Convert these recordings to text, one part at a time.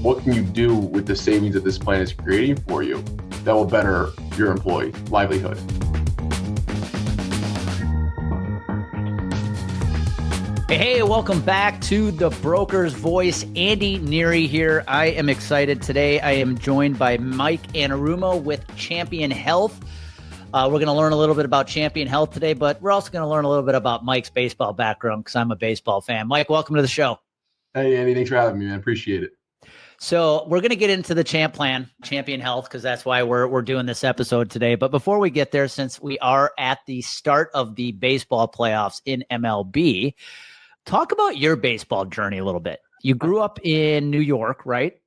what can you do with the savings that this plan is creating for you that will better your employee livelihood? Hey, welcome back to The Broker's Voice. Andy Neary here. I am excited. Today I am joined by Mike Anarumo with Champion Health. We're going to learn a little bit about Champion Health today, but we're also going to learn a little bit about Mike's baseball background because I'm a baseball fan. Mike, welcome to the show. Hey, Andy, thanks for having me, man. Appreciate it. So we're going to get into the Champion Health, because that's why we're doing this episode today. But before we get there, since we are at the start of the baseball playoffs in MLB, talk about your baseball journey a little bit. You grew up in New York, right?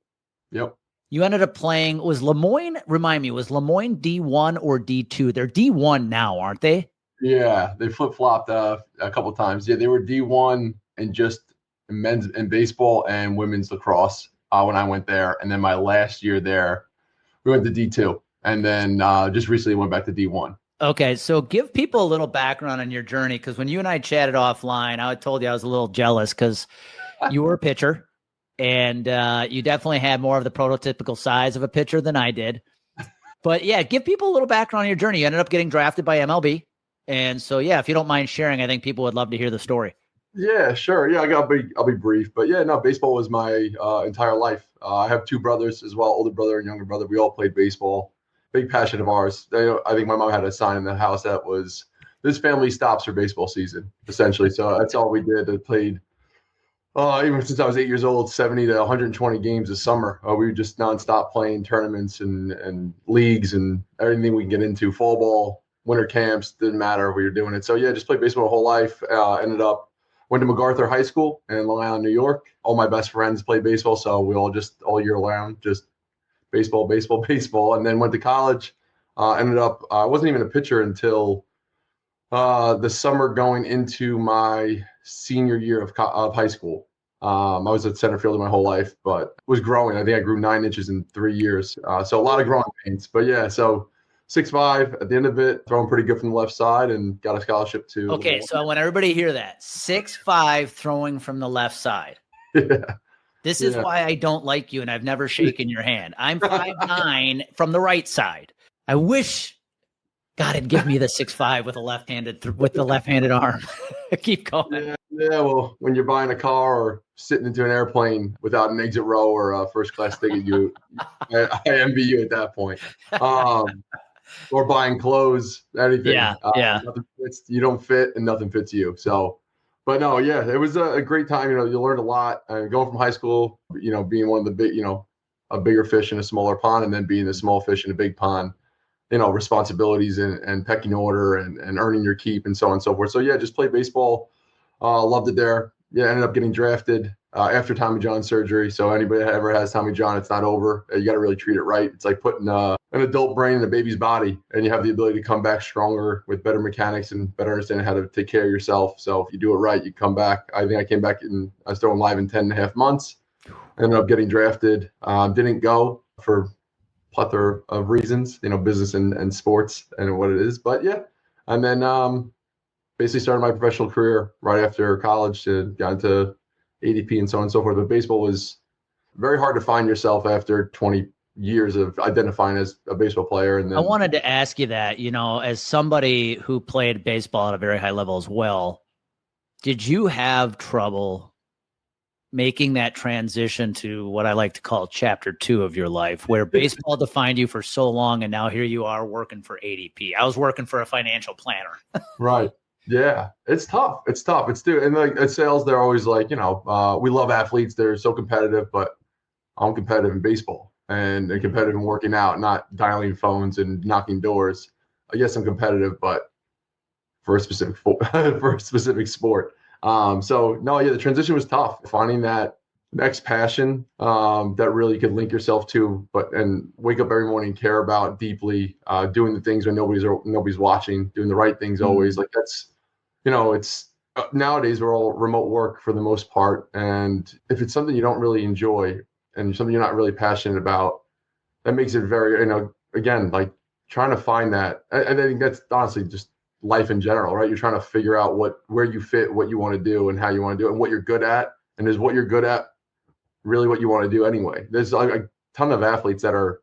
Yep. You ended up playing, was Lemoyne D1 or D2? They're D1 now, aren't they? Yeah, they flip-flopped a couple of times. Yeah, they were D1 and just men's and baseball and women's lacrosse when I went there. And then my last year there, we went to D2. And then just recently went back to D1. Okay, so give people a little background on your journey, because when you and I chatted offline, I told you I was a little jealous because you were a pitcher, and you definitely had more of the prototypical size of a pitcher than I did. But yeah, give people a little background on your journey. You ended up getting drafted by MLB. And so, yeah, if you don't mind sharing, I think people would love to hear the story. Yeah, sure. Yeah, I'll be brief. But yeah, no, baseball was my entire life. I have two brothers as well, older brother and younger brother. We all played baseball. Big passion of ours. I think my mom had a sign in the house that was, "This family stops for baseball season," essentially. So that's all we did. I played, even since I was 8 years old, 70 to 120 games a summer. We were just nonstop playing tournaments and leagues and everything we can get into. Fall ball, winter camps, didn't matter. We were doing it. So yeah, just played baseball my whole life. Went to MacArthur High School in Long Island, New York. All my best friends played baseball, so we all year round just baseball, and then went to college. I wasn't even a pitcher until the summer going into my senior year of high school. I was a center fielder my whole life, but was growing. I think I grew 9 inches in 3 years. So a lot of growing pains. But yeah, so 6'5" at the end of it, throwing pretty good from the left side, and got a scholarship to. Okay, so I want everybody to hear that. 6'5", throwing from the left side. Yeah. This is why I don't like you, and I've never shaken your hand. I'm 5'9" from the right side. I wish God had given me the 6'5" with the left-handed arm. Keep going. Yeah. Well, when you're buying a car or sitting into an airplane without an exit row or a first-class ticket, I envy you at that point. Or buying clothes, anything. Yeah. Nothing fits, you don't fit, and nothing fits you. So. But no, yeah, it was a great time. You learned a lot. Going from high school, being one of the big, a bigger fish in a smaller pond, and then being the small fish in a big pond, responsibilities and pecking order and earning your keep and so on and so forth. So yeah, just played baseball. Loved it there. Yeah, ended up getting drafted after Tommy John surgery. So anybody that ever has Tommy John, it's not over. You got to really treat it right. It's like putting an adult brain in a baby's body, and you have the ability to come back stronger with better mechanics and better understanding how to take care of yourself. So if you do it right, you come back. I think I came back I was throwing live in 10.5 months. Ended up getting drafted. Didn't go for plethora of reasons, business and sports and what it is. But yeah, and then basically started my professional career right after college. Got into ADP and so on and so forth. But baseball was very hard to find yourself after 20 years of identifying as a baseball player. And then I wanted to ask you that, as somebody who played baseball at a very high level as well, did you have trouble making that transition to what I like to call chapter 2 of your life, where baseball defined you for so long, and now here you are working for ADP? I was working for a financial planner. Right. Yeah, it's tough. And like at sales, they're always like, we love athletes. They're so competitive, but I'm competitive in baseball and competitive in working out, not dialing phones and knocking doors. Yes, I'm competitive, but for a specific sport. So no, yeah, the transition was tough. Finding that next passion that really you could link yourself to, and wake up every morning and care about deeply, doing the things when nobody's watching, doing the right things always. Like that's, it's nowadays we're all remote work for the most part, and if it's something you don't really enjoy and something you're not really passionate about, that makes it very, again, like trying to find that. I think that's honestly just life in general, right? You're trying to figure out where you fit, what you want to do and how you want to do it, and what you're good at. And is what you're good at really what you want to do anyway. There's a ton of athletes that are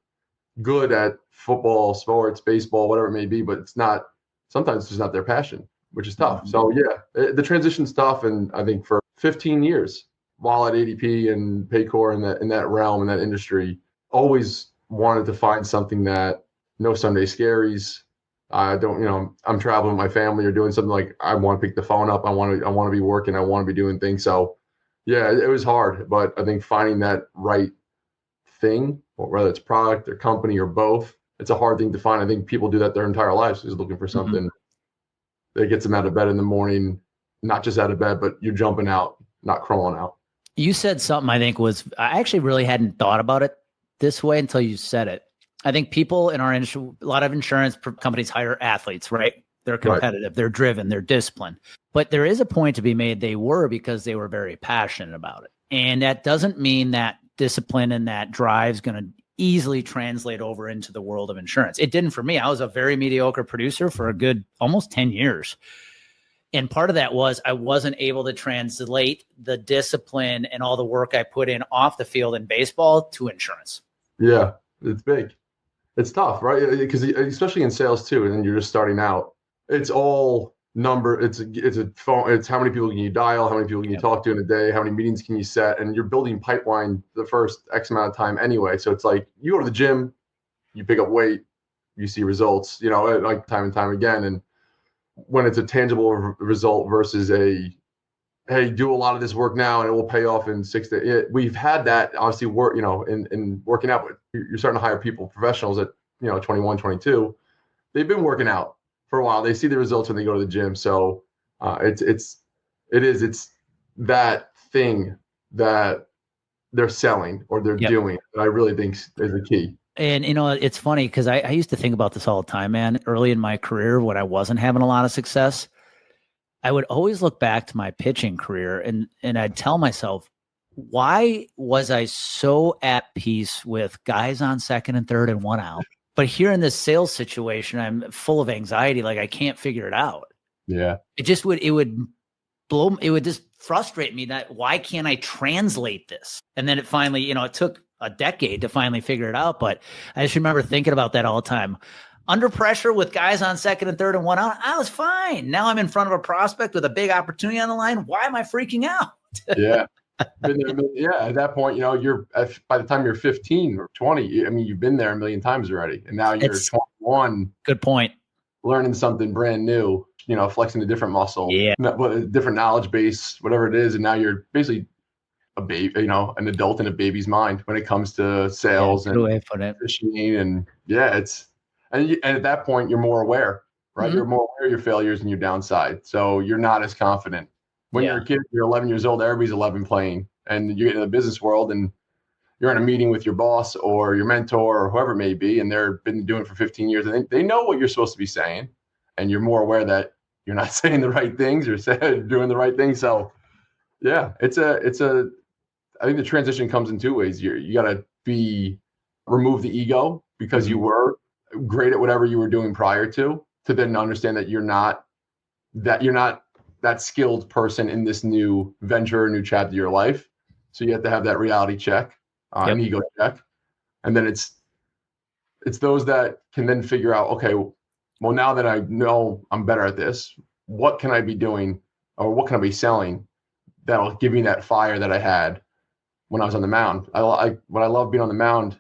good at football, sports, baseball, whatever it may be, but sometimes it's just not their passion, which is tough. So yeah, the transition's tough. And I think for 15 years while at ADP and Paycor in that realm, in that industry, always wanted to find something that no Sunday scaries. I don't, I'm traveling with my family or doing something like I want to pick the phone up. I want to be working. I want to be doing things. So yeah, it was hard, but I think finding that right thing, or whether it's product or company or both, it's a hard thing to find. I think people do that their entire lives, is looking for something that gets them out of bed in the morning, not just out of bed, but you're jumping out, not crawling out. You said something I actually really hadn't thought about it this way until you said it. I think people in our industry, a lot of insurance companies hire athletes, right? They're competitive, They're driven, they're disciplined. But there is a point to be made. They were, because they were very passionate about it. And that doesn't mean that discipline and that drive is going to easily translate over into the world of insurance. It didn't for me. I was a very mediocre producer for a good almost 10 years. And part of that was I wasn't able to translate the discipline and all the work I put in off the field in baseball to insurance. Yeah, it's big. It's tough, right? Because especially in sales too, and then you're just starting out. It's all number. It's a phone. It's how many people can you dial? How many people can you talk to in a day? How many meetings can you set? And you're building pipeline the first X amount of time anyway. So it's like you go to the gym, you pick up weight, you see results, like time and time again. And when it's a tangible result versus hey, do a lot of this work now and it will pay off in 6 days. We've had that obviously work, in working out, but you're starting to hire people, professionals at, 21, 22. They've been working out for a while. They see the results when they go to the gym. So it's that thing that they're selling or they're doing that I really think is the key. And, it's funny because I used to think about this all the time, man. Early in my career, when I wasn't having a lot of success, I would always look back to my pitching career and I'd tell myself, why was I so at peace with guys on second and third and one out? But here in this sales situation, I'm full of anxiety. Like I can't figure it out. Yeah. It would just frustrate me that why can't I translate this? And then it finally, it took a decade to finally figure it out. But I just remember thinking about that all the time. Under pressure with guys on second and third and one out, I was fine. Now I'm in front of a prospect with a big opportunity on the line. Why am I freaking out? Yeah. Yeah. At that point, you're by the time you're 15 or 20, you've been there a million times already. And now you're 21. Good point. Learning something brand new, flexing a different muscle, a different knowledge base, whatever it is. And now you're basically a baby, an adult in a baby's mind when it comes to sales and fishing. And and at that point, you're more aware, right? Mm-hmm. You're more aware of your failures and your downside. So you're not as confident. When you're a kid, you're 11 years old, everybody's 11 playing. And you get in the business world and you're in a meeting with your boss or your mentor or whoever it may be, and they've been doing it for 15 years. And they know what you're supposed to be saying. And you're more aware that you're not saying the right things, you're doing the right things. So yeah, I think the transition comes in two ways. You got to remove the ego because you were great at whatever you were doing prior to then understand that you're not that skilled person in this new venture, new chapter of your life. So you have to have that reality check, an ego check. And then it's those that can then figure out, okay, well, now that I know I'm better at this, what can I be doing or what can I be selling that'll give me that fire that I had when I was on the mound? What I love being on the mound,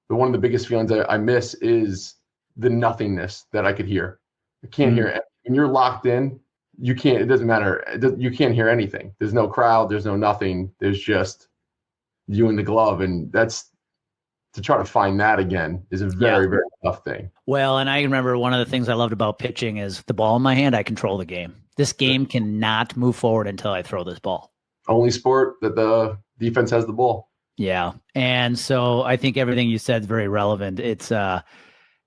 one of the biggest feelings I miss is the nothingness that I could hear. I can't hear it. When you're locked in, you can't, it doesn't matter. You can't hear anything. There's no crowd. There's no nothing. There's just you and the glove. And to try to find that again is a very, very tough thing. Well, and I remember one of the things I loved about pitching is the ball in my hand, I control the game. This game cannot move forward until I throw this ball. Only sport that the defense has the ball. Yeah. And so I think everything you said is very relevant. It's, but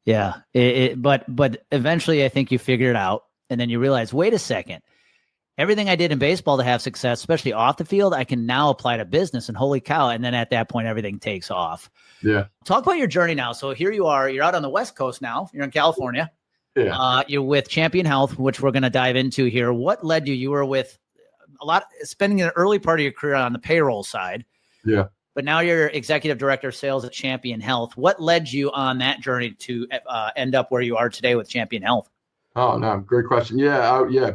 eventually I think you figure it out and then you realize, wait a second, everything I did in baseball to have success, especially off the field, I can now apply to business and holy cow. And then at that point, everything takes off. Yeah. Talk about your journey now. So here you are, you're out on the West Coast now, you're in California. Yeah. You're with Champion Health, which we're going to dive into here. What led you? You were with spending an early part of your career on the payroll side. Yeah. But now you're executive director of sales at Champion Health. What led you on that journey to end up where you are today with Champion Health? Oh, no, great question. Yeah.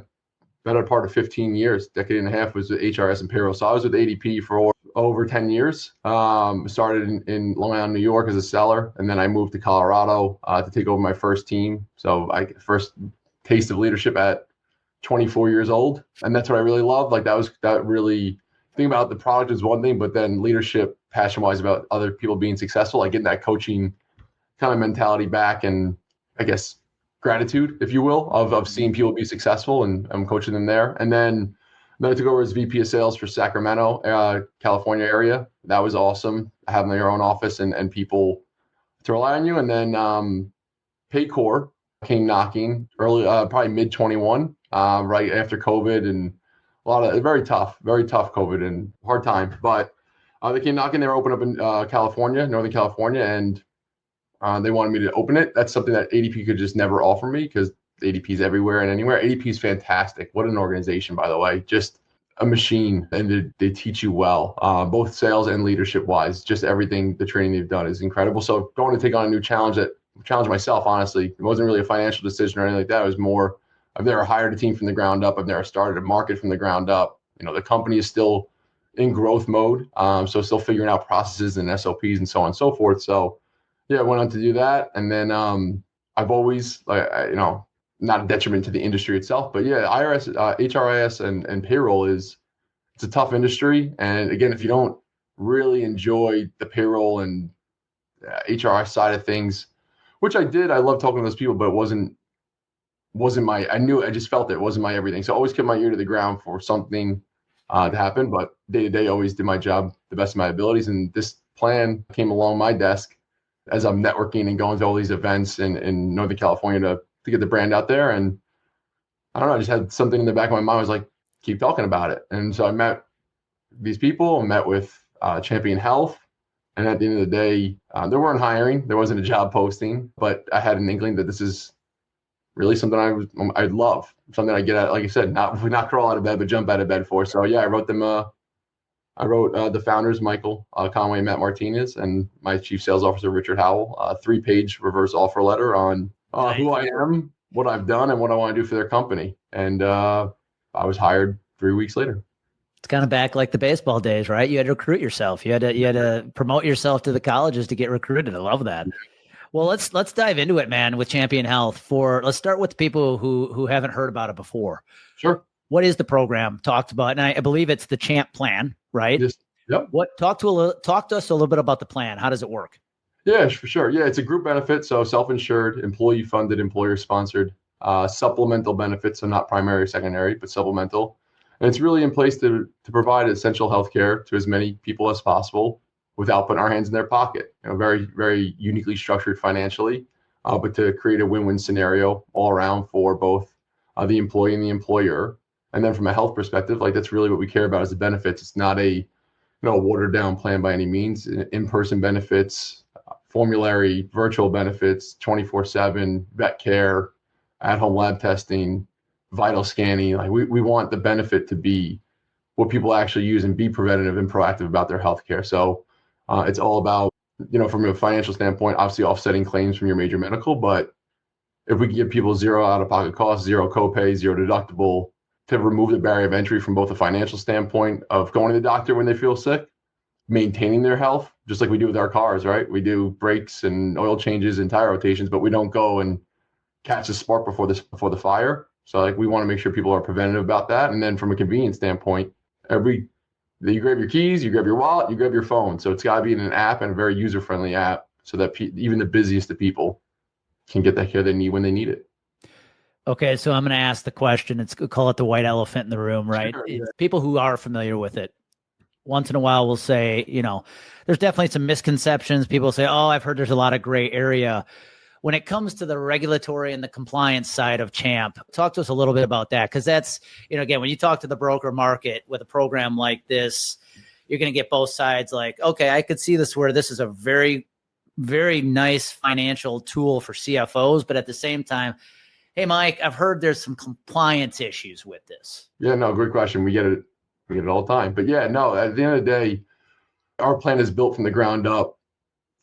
Better part of 15 years, decade and a half was with HRS and payroll. So I was with ADP for over 10 years. Started in Long Island, New York as a seller, and then I moved to Colorado to take over my first team. So I first taste of leadership at 24 years old, and that's what I really loved. Like that really, think about the product is one thing, but then leadership, passion-wise about other people being successful, like getting that coaching kind of mentality back, and I guess gratitude, if you will, of seeing people be successful, and I'm coaching them there. And then I took over as VP of sales for Sacramento, California area. That was awesome, having your own office and people to rely on you. And then Paycor came knocking early, probably mid 21, right after COVID, and a lot of very tough COVID and hard time. But they came knocking. They were open up in California, Northern California, and they wanted me to open it. That's something that ADP could just never offer me, because ADP is everywhere and anywhere. ADP is fantastic. What an organization, by the way. Just a machine, and they teach you well, both sales and leadership wise. Just everything, the training they've done is incredible. So going to take on a new challenge myself, honestly, it wasn't really a financial decision or anything like that. It was more, I've never hired a team from the ground up. I've never started a market from the ground up. The company is still in growth mode. So still figuring out processes and SOPs and so on and so forth. So yeah, I went on to do that. And then I've always, not a detriment to the industry itself, but yeah, IRS, HRIS and payroll it's a tough industry. And again, if you don't really enjoy the payroll and HRIS side of things, which I did, I love talking to those people, but it wasn't I just felt it wasn't my everything. So I always kept my ear to the ground for something to happen, but day to day, always did my job the best of my abilities. And this plan came along my desk as I'm networking and going to all these events in Northern California to get the brand out there. And I don't know, I just had something in the back of my mind. I was like, keep talking about it. And so I met these people, met with Champion Health. And at the end of the day, they weren't hiring. There wasn't a job posting, but I had an inkling that this is really something I'd love, something I get at, like I said, not crawl out of bed, but jump out of bed for. So yeah, I wrote them. I wrote the founders, Michael Conway and Matt Martinez, and my chief sales officer, Richard Howell, a 3-page reverse offer letter on who I am, what I've done, and what I want to do for their company. And I was hired 3 weeks later. It's kind of back like the baseball days, right? You had to recruit yourself. You had to promote yourself to the colleges to get recruited. I love that. Well, let's dive into it, man, with Champion Health. Let's start with the people who haven't heard about it before. Sure. What is the program? Talked about, and I believe it's the Champ Plan, right? Yes. Yep. Talk to us a little bit about the plan. How does it work? Yeah, for sure. Yeah, it's a group benefit, so self-insured, employee-funded, employer-sponsored, supplemental benefits, so not primary or secondary, but supplemental. And it's really in place to provide essential healthcare to as many people as possible without putting our hands in their pocket. Very, very uniquely structured financially, but to create a win-win scenario all around for both the employee and the employer. And then from a health perspective, like that's really what we care about is the benefits. It's not a watered down plan by any means. In-person benefits, formulary, virtual benefits, 24/7 vet care, at-home lab testing, vital scanning. Like we want the benefit to be what people actually use and be preventative and proactive about their healthcare. So it's all about, from a financial standpoint, obviously offsetting claims from your major medical, but if we can give people zero out-of-pocket costs, zero copay, zero deductible, to remove the barrier of entry from both a financial standpoint of going to the doctor when they feel sick, maintaining their health, just like we do with our cars, right? We do brakes and oil changes and tire rotations, but we don't go and catch the spark before the fire. So like we want to make sure people are preventative about that. And then from a convenience standpoint, you grab your keys, you grab your wallet, you grab your phone. So it's got to be in an app, and a very user-friendly app, so that even the busiest of people can get that care they need when they need it. Okay, so I'm going to ask the question. Call it the white elephant in the room, right? Sure, yeah. People who are familiar with it, once in a while will say, there's definitely some misconceptions. People say, oh, I've heard there's a lot of gray area. When it comes to the regulatory and the compliance side of Champ, talk to us a little bit about that, because that's, again, when you talk to the broker market with a program like this, you're going to get both sides like, okay, I could see this where this is a very, very nice financial tool for CFOs, but at the same time, hey, Mike, I've heard there's some compliance issues with this. Yeah, no, great question. We get it all the time. But yeah, no, at the end of the day, Our plan is built from the ground up,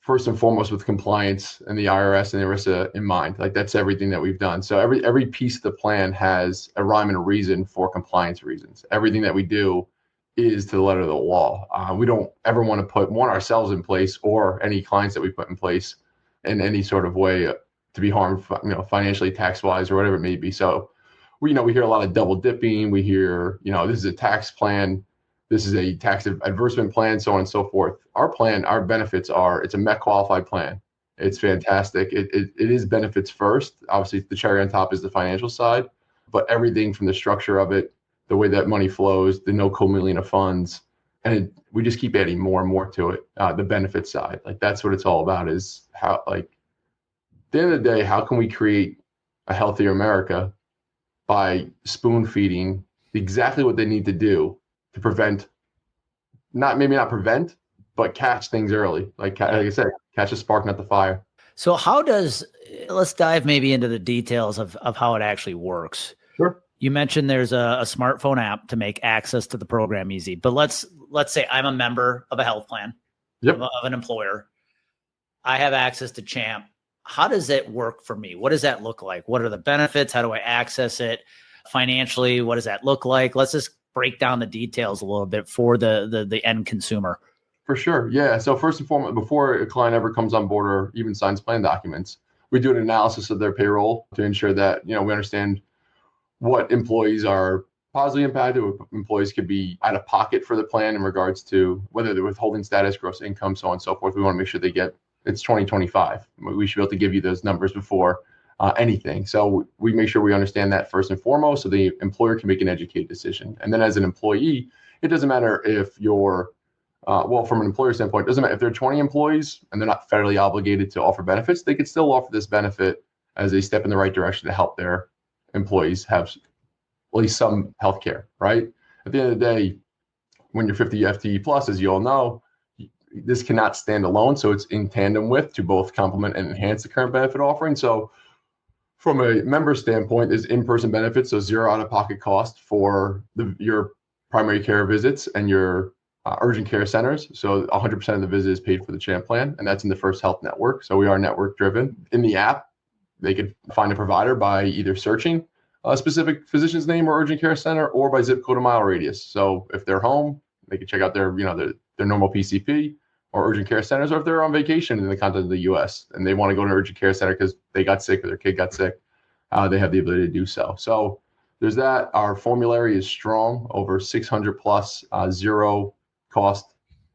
first and foremost with compliance and the IRS and the ERISA in mind. Like that's everything that we've done. So every piece of the plan has a rhyme and a reason for compliance reasons. Everything that we do is to the letter of the law. We don't ever want to put ourselves in place or any clients that we put in place in any sort of way to be harmed, financially, tax wise, or whatever it may be. So we hear a lot of double dipping. We hear, this is a tax plan. This is a tax adversement plan, so on and so forth. Our plan, our benefits it's a MEC qualified plan. It's fantastic. It is benefits first. Obviously, the cherry on top is the financial side, but everything from the structure of it, the way that money flows, the no commingling of funds, and we just keep adding more and more to it. The benefit side, like that's what it's all about. Is how, like, at the end of the day, how can we create a healthier America by spoon feeding exactly what they need to do to prevent, maybe not prevent, but catch things early. Like I said, catch a spark, not the fire. So let's dive maybe into the details of how it actually works. Sure. You mentioned there's a smartphone app to make access to the program easy, but let's say I'm a member of a health plan, yep, of an employer. I have access to Champ. How does it work for me? What does that look like? What are the benefits? How do I access it financially? What does that look like? Let's just break down the details a little bit for the end consumer. For sure. Yeah. So first and foremost, before a client ever comes on board or even signs plan documents, we do an analysis of their payroll to ensure that, we understand what employees are positively impacted, what employees could be out of pocket for the plan in regards to whether they're withholding status, gross income, so on and so forth. We want to make sure it's 2025. We should be able to give you those numbers before anything. So we make sure we understand that first and foremost so the employer can make an educated decision. And then as an employee, it doesn't matter if you're, from an employer standpoint, it doesn't matter if there are 20 employees and they're not federally obligated to offer benefits, they could still offer this benefit as a step in the right direction to help their employees have at least some health care, right? At the end of the day, when you're 50 FTE plus, as you all know, this cannot stand alone. So it's in tandem with to both complement and enhance the current benefit offering. So from a member standpoint, there's in-person benefits, so zero out-of-pocket cost for your primary care visits and your urgent care centers. So 100% of the visit is paid for the Champ plan, and that's in the First Health Network. So we are network-driven. In the app, they could find a provider by either searching a specific physician's name or urgent care center, or by zip code or mile radius. So if they're home, they can check out their normal PCP or urgent care centers, or if they're on vacation in the continent of the U.S. and they want to go to an urgent care center because they got sick or their kid got sick, they have the ability to do so. So there's that. Our formulary is strong, over 600 plus zero cost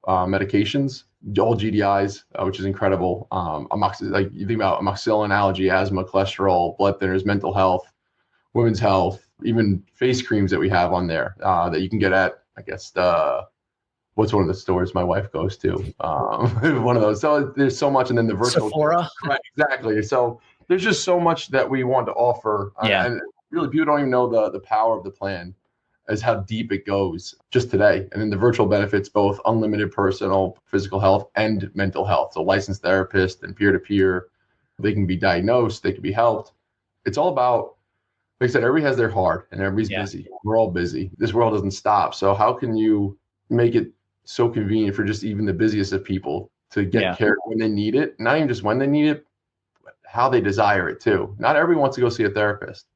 medications, all GDIs, which is incredible. Like you think about amoxicillin, allergy, asthma, cholesterol, blood thinners, mental health, women's health, even face creams that we have on there that you can get at, I guess, what's one of the stores my wife goes to? One of those. So there's so much, and then the virtual Sephora. Right, exactly. So there's just so much that we want to offer. And really, people don't even know the power of the plan as how deep it goes just today. And then the virtual benefits, both unlimited personal, physical health, and mental health. So licensed therapist and peer-to-peer, they can be diagnosed, they can be helped. It's all about, like I said, everybody has their heart and everybody's busy. We're all busy. This world doesn't stop. So how can you make it so convenient for just even the busiest of people to get care when they need it? Not even just when they need it, but how they desire it too. Not everybody wants to go see a therapist.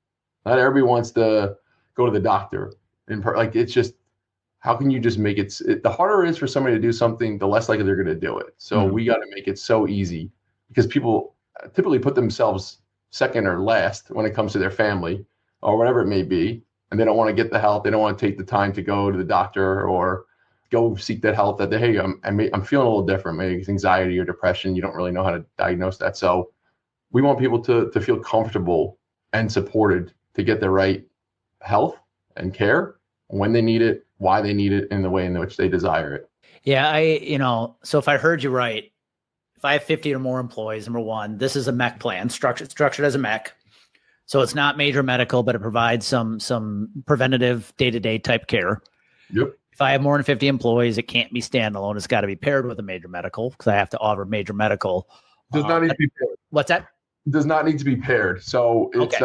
Not everybody wants to go to the doctor. Like, it's just, how can you just make it, the harder it is for somebody to do something, the less likely they're going to do it. So we got to make it so easy, because people typically put themselves second or last when it comes to their family or whatever it may be. And they don't want to get the help. They don't want to take the time to go to the doctor or go seek that help that hey, I'm feeling a little different. Maybe it's anxiety or depression. You don't really know how to diagnose that. So we want people to feel comfortable and supported to get the right health and care when they need it, why they need it, in the way in which they desire it. Yeah, so if I heard you right, if I have 50 or more employees, number one, this is a MEC plan, structured as a MEC. So it's not major medical, but it provides some preventative day-to-day type care. Yep. If I have more than 50 employees, it can't be standalone. It's got to be paired with a major medical, because I have to offer major medical. Does not need to be paired. What's that? Does not need to be paired. So it's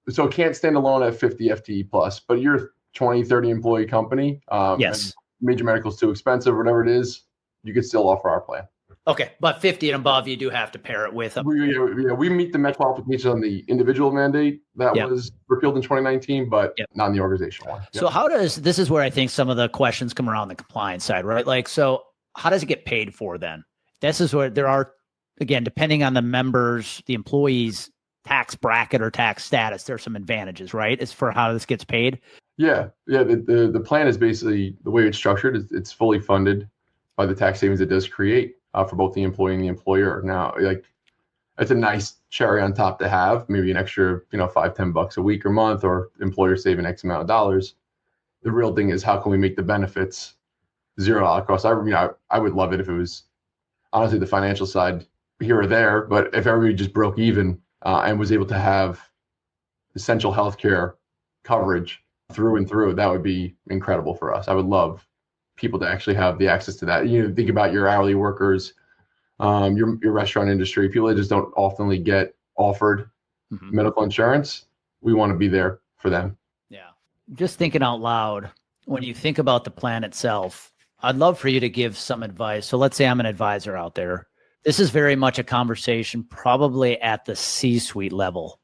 so it can't stand alone at 50 FTE plus, but you're 20, 30 employee company. Yes. Major medical is too expensive, whatever it is. you could still offer our plan. Okay, but 50 and above, you do have to pair it with We meet the Met qualifications on the individual mandate that was repealed in 2019, but not in the organizational one. So this is where I think some of the questions come around the compliance side, right? Like, so how does it get paid for then? This is where there are, again, depending on the members, the employees' tax bracket or tax status, there's some advantages, right? As for how this gets paid. Yeah. The plan is basically the way it's structured. It's fully funded by the tax savings it does create for both the employee and the employer. Now, like, it's a nice cherry on top to have, maybe an extra, $5-10 a week or month, or employer saving X amount of dollars. The real thing is, how can we make the benefits $0 cost? I would love it if it was honestly the financial side here or there, but if everybody just broke even and was able to have essential healthcare coverage through and through, that would be incredible for us. I would love people to actually have the access to that. Think about your hourly workers, your restaurant industry, people that just don't oftenly get offered medical insurance. We want to be there for them. Yeah. Just thinking out loud, when you think about the plan itself, I'd love for you to give some advice. So let's say I'm an advisor out there. This is very much a conversation probably at the C-suite level,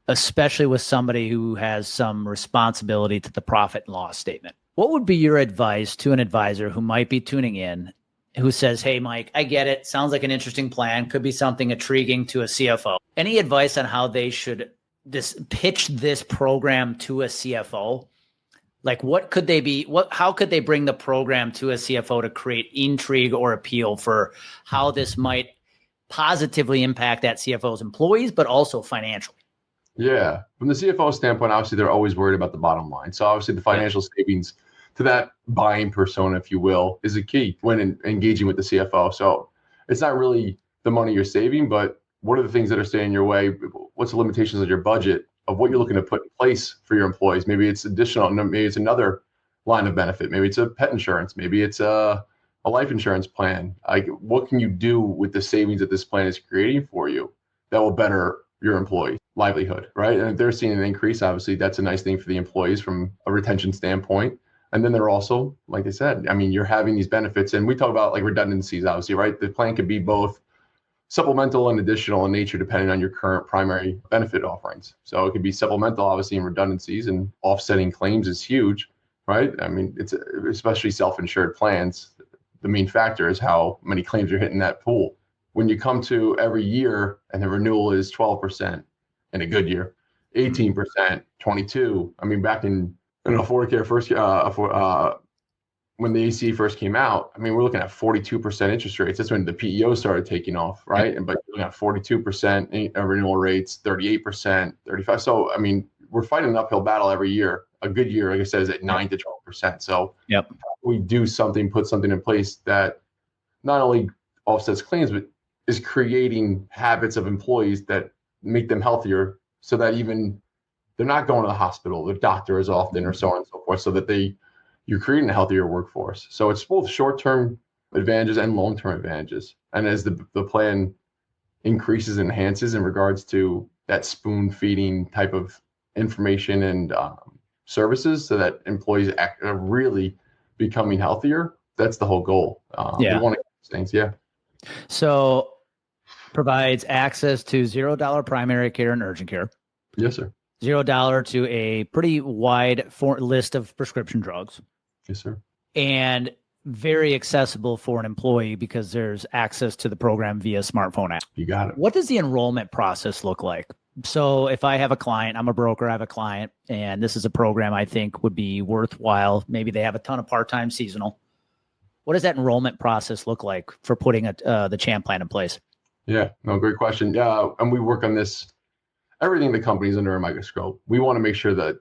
especially with somebody who has some responsibility to the profit and loss statement. What would be your advice to an advisor who might be tuning in, who says, hey, Mike, I get it. Sounds like an interesting plan. Could be something intriguing to a CFO. Any advice on how they should pitch this program to a CFO? Like, how could they bring the program to a CFO to create intrigue or appeal for how this might positively impact that CFO's employees, but also financially? Yeah. From the CFO standpoint, obviously, they're always worried about the bottom line. So obviously the financial savings to that buying persona, if you will, is a key when engaging with the CFO. So it's not really the money you're saving, but what are the things that are staying your way? What's the limitations of your budget of what you're looking to put in place for your employees? Maybe it's additional, maybe it's another line of benefit. Maybe it's a pet insurance. Maybe it's a life insurance plan. Like, what can you do with the savings that this plan is creating for you that will better your employee livelihood, right? And if they're seeing an increase, obviously that's a nice thing for the employees from a retention standpoint. And then they're also, like I said, you're having these benefits, and we talk about like redundancies, obviously, right? The plan could be both supplemental and additional in nature, depending on your current primary benefit offerings. So it could be supplemental, obviously, in redundancies, and offsetting claims is huge, right? It's especially self-insured plans. The main factor is how many claims you're hitting that pool. When you come to every year and the renewal is 12% in a good year, 18%, 22%. Back in Affordable Care first, when the ACA first came out, we're looking at 42% interest rates. That's when the PEO started taking off, right? But you're looking at 42% renewal rates, 38%, 35%. So, we're fighting an uphill battle every year. A good year, like I said, is at 9 to 12%. So we do something, put something in place that not only offsets claims, but is creating habits of employees that make them healthier, so that even they're not going to the hospital, the doctor as often, or so on and so forth, so that you're creating a healthier workforce. So it's both short-term advantages and long-term advantages. And as the plan increases, enhances in regards to that spoon-feeding type of information and services, so that employees are really becoming healthier, that's the whole goal. We want to get those things, So provides access to $0 primary care and urgent care. Yes, sir. $0 to a pretty wide list of prescription drugs. Yes, sir. And very accessible for an employee because there's access to the program via smartphone app. You got it. What does the enrollment process look like? So if I have a client, I'm a broker, I have a client, and this is a program I think would be worthwhile. Maybe they have a ton of part-time seasonal. What does that enrollment process look like for putting the Champ plan in place? Yeah, no, great question. Yeah, and we work on this. Everything in the company is under a microscope. We want to make sure that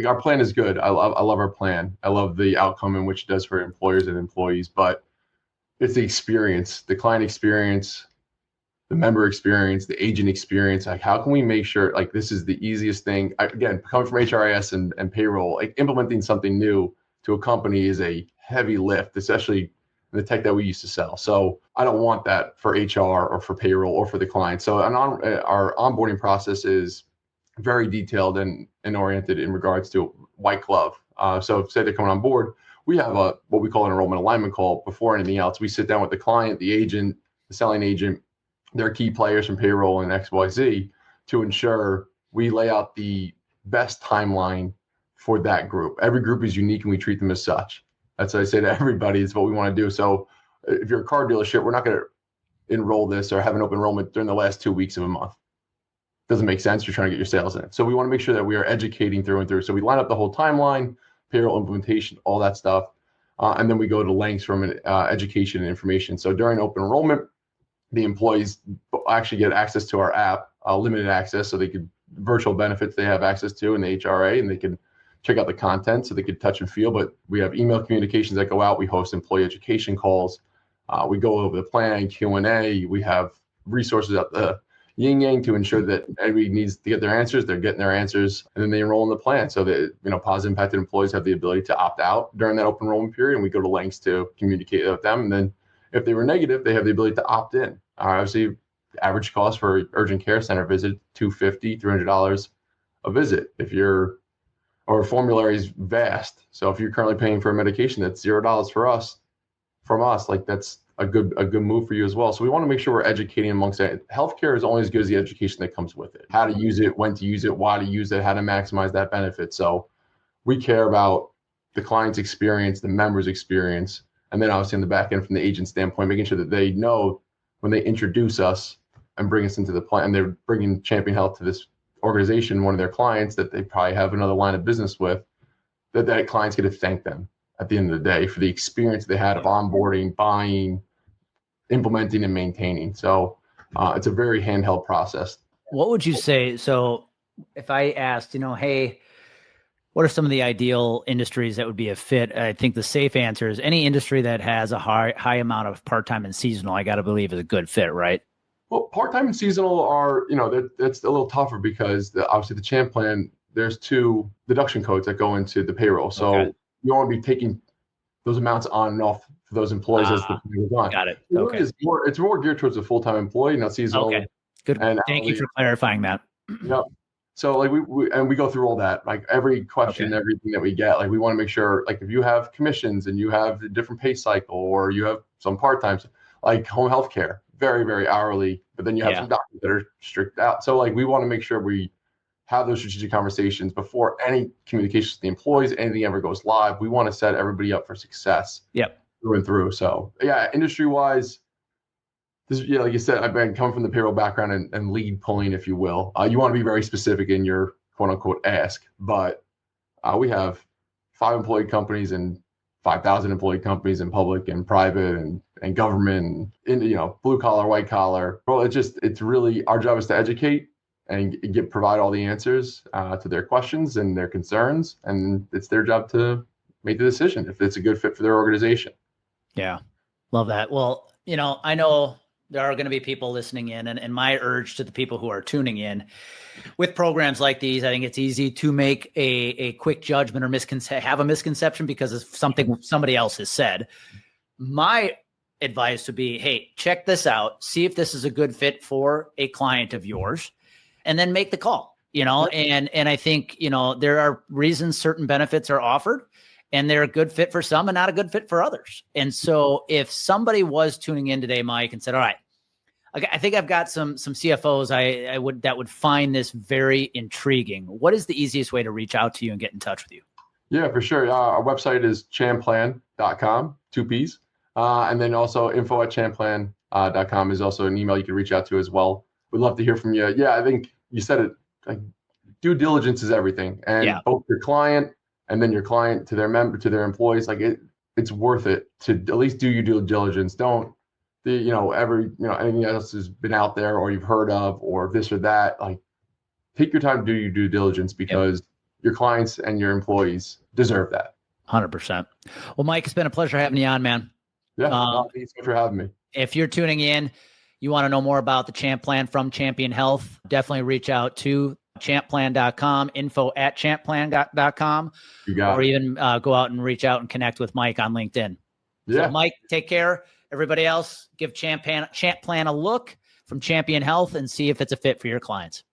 our plan is good. I love our plan. I love the outcome in which it does for employers and employees, but it's the experience, the client experience, the member experience, the agent experience. Like, how can we make sure this is the easiest thing? Again, coming from HRIS and payroll, implementing something new to a company is a heavy lift, especially the tech that we used to sell. So I don't want that for HR or for payroll or for the client. So our onboarding process is very detailed and oriented in regards to white glove. So say they're coming on board, we have what we call an enrollment alignment call before anything else. We sit down with the client, the agent, the selling agent, their key players from payroll and XYZ to ensure we lay out the best timeline for that group. Every group is unique and we treat them as such. That's what I say to everybody, is what we want to do. So if you're a car dealership, we're not going to enroll this or have an open enrollment during the last 2 weeks of a month. Doesn't make sense. You're trying to get your sales in. So we want to make sure that we are educating through and through. So we line up the whole timeline, payroll implementation, all that stuff. And then we go to lengths from education and information. So during open enrollment, the employees actually get access to our app, limited access, so they could virtual benefits they have access to in the HRA, and they can check out the content so they could touch and feel. But we have email communications that go out. We host employee education calls. We go over the plan, Q&A. We have resources at the yin yang to ensure that everybody needs to get their answers. They're getting their answers, and then they enroll in the plan so that, positive impacted employees have the ability to opt out during that open enrollment period. And we go to lengths to communicate with them. And then if they were negative, they have the ability to opt in. Obviously, average cost for urgent care center visit, $250, $300 a visit. Or formulary is vast. So if you're currently paying for a medication that's $0 from us, like that's a good move for you as well. So we want to make sure we're educating amongst that. Healthcare is only as good as the education that comes with it. How to use it, when to use it, why to use it, how to maximize that benefit. So we care about the client's experience, the member's experience, and then obviously in the back end from the agent standpoint, making sure that they know when they introduce us and bring us into the plan, and they're bringing Champion Health to this organization, one of their clients that they probably have another line of business with, that client's going to thank them at the end of the day for the experience they had of onboarding, buying, implementing, and maintaining. So it's a very handheld process. What would you say? So if I asked, hey, what are some of the ideal industries that would be a fit? I think the safe answer is any industry that has a high amount of part-time and seasonal, I got to believe is a good fit, right? Well, part-time and seasonal are, that's a little tougher because obviously the Champ plan, there's 2 deduction codes that go into the payroll. So you want to be taking those amounts on and off for those employees as the plan goes on. Got it. Okay. It's more geared towards a full-time employee, not seasonal. Okay. Good. Thank you for clarifying that. Yeah. So like we go through all that, like every question, everything that we get, like we want to make sure, like if you have commissions and you have a different pay cycle, or you have some part-times, like home health care, very, very hourly, but then you have some doctors that are strict out. So like we want to make sure we have those strategic conversations before any communication with the employees, anything ever goes live. We want to set everybody up for success. Through and through. So industry wise, like you said, I've been coming from the payroll background and lead pulling, if you will. You want to be very specific in your quote unquote ask, but we have 5 employee companies and 5,000 employee companies in public and private and government, and blue collar, white collar. Well, it's really our job is to educate and provide all the answers to their questions and their concerns, and it's their job to make the decision if it's a good fit for their organization. Yeah, love that. Well, I know there are going to be people listening in, and my urge to the people who are tuning in with programs like these, I think it's easy to make a quick judgment or have a misconception because of something somebody else has said. My advice would be, hey, check this out, see if this is a good fit for a client of yours, and then make the call, and I think, there are reasons certain benefits are offered, and they're a good fit for some and not a good fit for others. And so if somebody was tuning in today, Mike, and said, all right, I think I've got some CFOs that would find this very intriguing, what is the easiest way to reach out to you and get in touch with you? Yeah, for sure. Our website is champlan.com, 2 P's. And then also info@champlan.com is also an email you can reach out to as well. We'd love to hear from you. Yeah, I think you said it, like due diligence is everything. And both your client and then your client to their member, to their employees, like it's worth it to at least do your due diligence. Don't anything else has been out there or you've heard of or this or that, like take your time to do your due diligence because your clients and your employees deserve that. 100%. Well, Mike, it's been a pleasure having you on, man. Yeah. Thanks for having me. If you're tuning in, you want to know more about the Champ Plan from Champion Health, definitely reach out to champplan.com, info@champplan.com, or even go out and reach out and connect with Mike on LinkedIn. Yeah. So Mike, take care. Everybody else, give Champ Plan a look from Champion Health and see if it's a fit for your clients.